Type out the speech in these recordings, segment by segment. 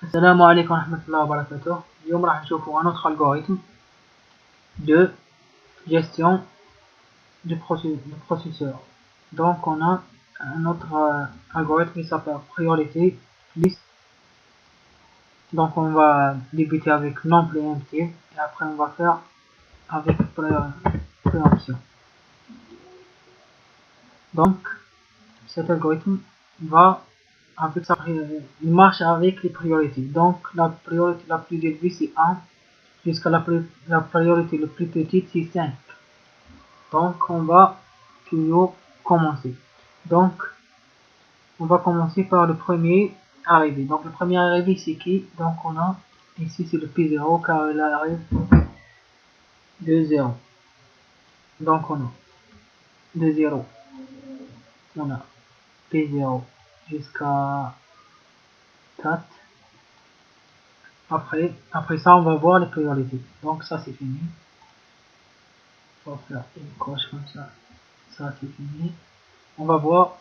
السلام عليكم ورحمة الله وبركاته. اليوم راح نشوفوا un autre algorithme de gestion du processeur. Donc on a un autre algorithme qui s'appelle priorité list. Donc on va débuter avec non préemptif et après on va faire avec préemption. Donc cet algorithme va avec il marche avec les priorités. Donc la priorité la plus élevée c'est 1 jusqu'à la priorité la plus petite c'est 5. Donc on va toujours commencer. Donc on va commencer par le premier arrivé. Donc le premier arrivé c'est qui? Donc on a ici c'est le P0 car il arrive de 0. Donc on a de 0. On a P0 jusqu'à 4. Après ça, on va voir les priorités. Donc ça, c'est fini. On va faire une coche comme ça. Ça, c'est fini. On va voir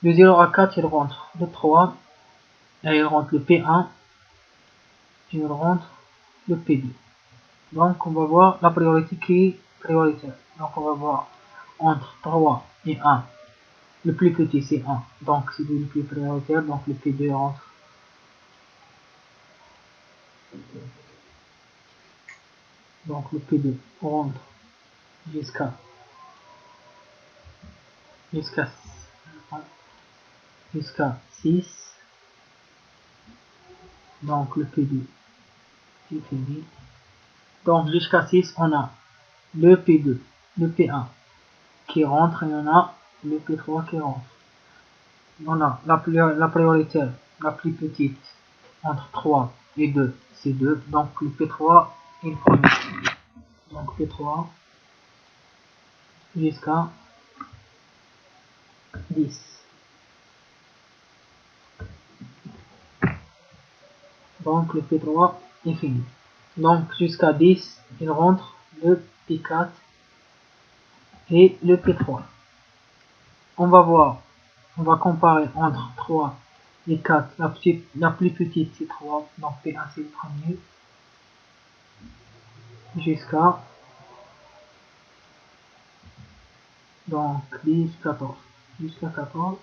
de 0 à 4, il rentre le 3. Et il rentre le P1. Et il rentre le P2. Donc, on va voir la priorité qui est prioritaire. Donc, on va voir entre 3 et 1. Le plus petit, c'est 1. Donc, c'est le plus prioritaire. Donc, le P2 rentre. Donc, le P2 rentre jusqu'à 6. Donc, le P2 c'est fini. Donc, jusqu'à 6, on a le P2, le P1 qui rentre et on a le P3 qui rentre. On a la prioritaire la plus petite entre 3 et 2, c'est 2. Donc, le P3 est le premier. Donc, P3 jusqu'à 10. Donc, le P3 est fini. Donc, jusqu'à 10, il rentre le P4 et le P3. On va voir, on va comparer entre 3 et 4. La plus petite c'est 3, donc P1 c'est le premier. Jusqu'à donc 10, 14. Jusqu'à 14.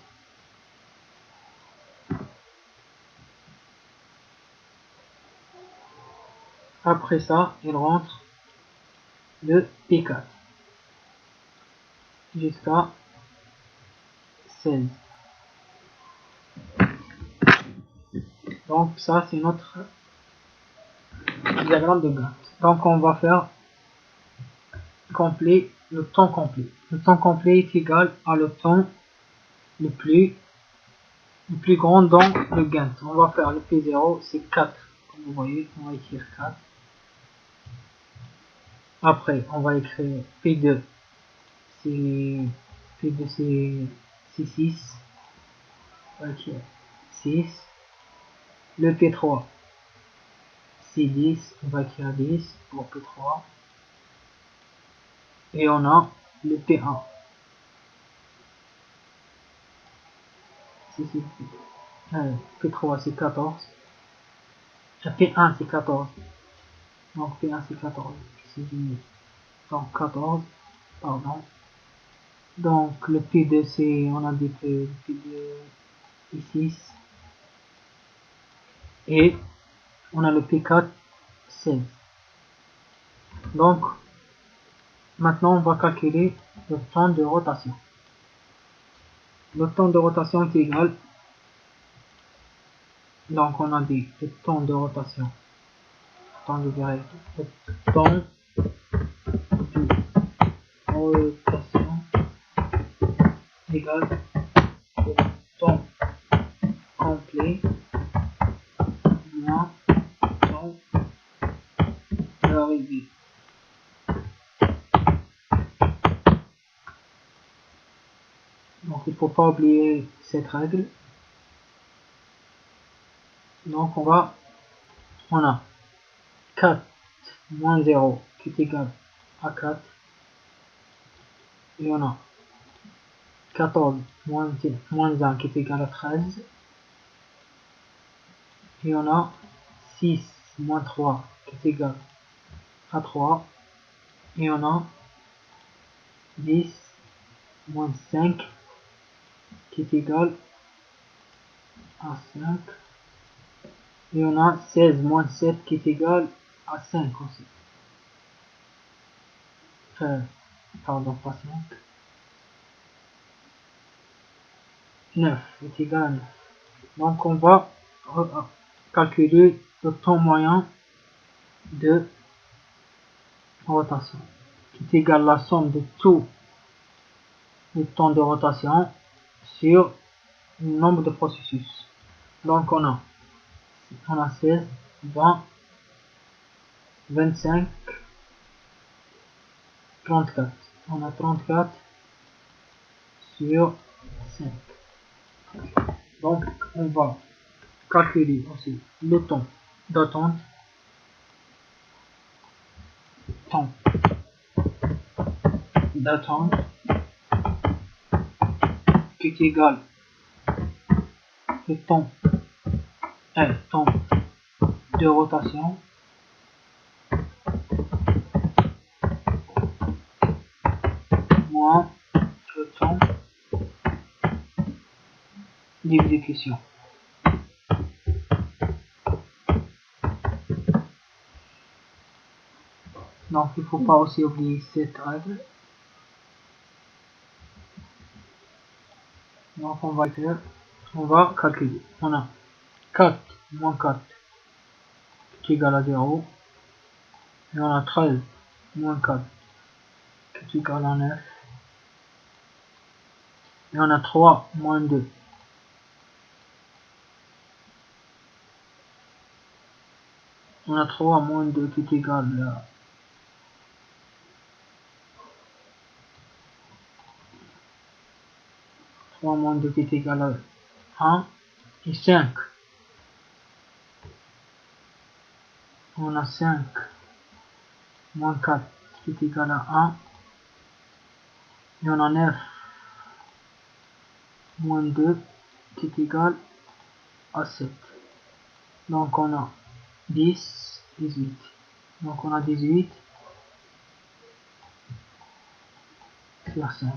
Après ça, il rentre le P4 jusqu'à 16. Donc ça c'est notre diagramme de Gantt. Donc on va faire complet, le temps complet. Le temps complet est égal à le temps le plus grand dans le Gantt. On va faire le P0, c'est 4. Comme vous voyez, on va écrire 4. Après, on va écrire P2, c'est 6. On va écrire 6. Le P3, c'est 10. On va écrire 10 pour P3. Et on a le P1. P3 c'est 14. P1 c'est 14. Donc P1 c'est 14. Donc 14. Pardon. Donc le P2 c'est, on a dit que le P2 est 6. Et on a le P4 16. Donc maintenant on va calculer le temps de rotation. Le temps de rotation est égal. Donc on a dit le temps de rotation. Le temps de rotation égale le temps complet moins temps d'arrivée. Donc il ne faut pas oublier cette règle. Donc on a 4 moins 0 qui est égal à 4. Et on a 14 moins 1 qui est égal à 13. Et on a 6 moins 3 qui est égal à 3. Et on a 10 moins 5 qui est égal à 5. Et on a 16 moins 7 qui est égal à 5 aussi. Pardon, pas 5. 9 est égal à 9. Donc on va calculer le temps moyen de rotation, qui est égal à la somme de tous les temps de rotation sur le nombre de processus. Donc on a 16, 20, 25, 34. On a 34 sur 5. Donc on va calculer aussi le temps d'attente, qui est égal au temps de rotation moins le temps d'exécution. Donc il ne faut pas aussi oublier cette règle. Donc on va calculer. On a 4 moins 4 qui est égal à 0. Et on a 13 moins 4 qui est égal à 9. Et on a 3 moins 2. On a 3 moins 2 qui est égal à 3 moins 2 qui est égal à 1 et 5. On a 5 moins 4 qui est égal à 1. Et on a 9 moins 2 qui est égal à 7. Donc on a 10, 18. Donc on a 18 sur 5.